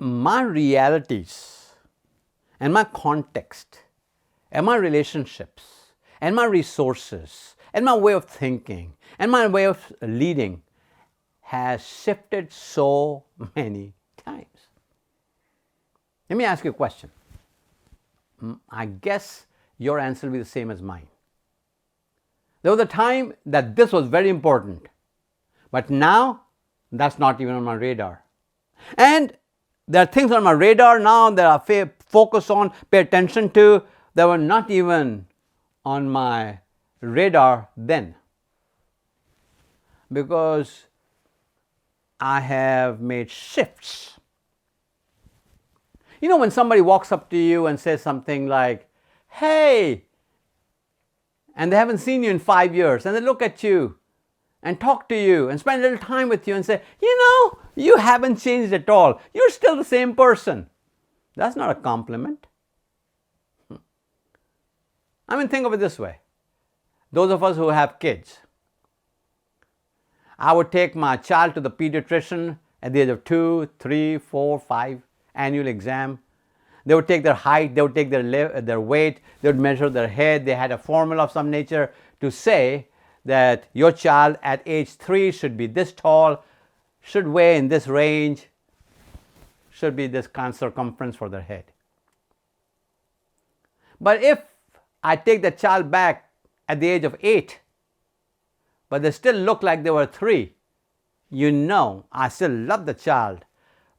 my realities and my context and my relationships and my resources and my way of thinking and my way of leading has shifted so many times. Let me ask you a question. I guess your answer will be the same as mine. There was a time that this was very important, but now that's not even on my radar. And there are things on my radar now that I focus on, pay attention to, that were not even on my radar then. Because I have made shifts. You know, when somebody walks up to you and says something like, "Hey," and they haven't seen you in 5 years, and they look at you and talk to you and spend a little time with you and say, "You know, you haven't changed at all. You're still the same person." That's not a compliment. I mean, think of it this way. Those of us who have kids, I would take my child to the pediatrician at the age of 2, 3, 4, 5, annual exam. They would take their height, they would take their weight, they would measure their head. They had a formula of some nature to say that your child at age 3 should be this tall, should weigh in this range, should be this kind of circumference for their head. But if I take the child back at the age of 8, but they still look like they were 3, you know I still love the child,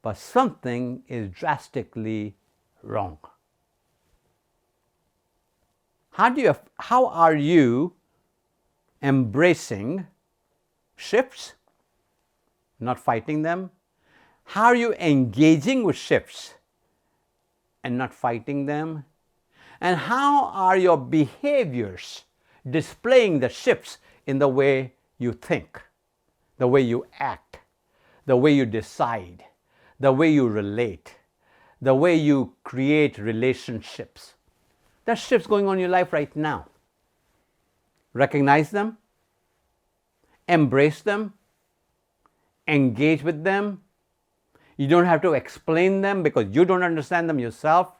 but something is drastically wrong. How are you embracing shifts, not fighting them? How are you engaging with shifts and not fighting them? And how are your behaviors displaying the shifts in the way you think, the way you act, the way you decide, the way you relate, the way you create relationships? There's shifts going on in your life right now. Recognize them, embrace them, engage with them. You don't have to explain them because you don't understand them yourself.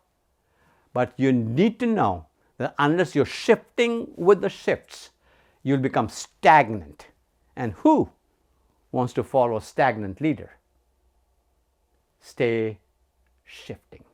But you need to know that unless you're shifting with the shifts, you'll become stagnant. And who wants to follow a stagnant leader? Stay shifting.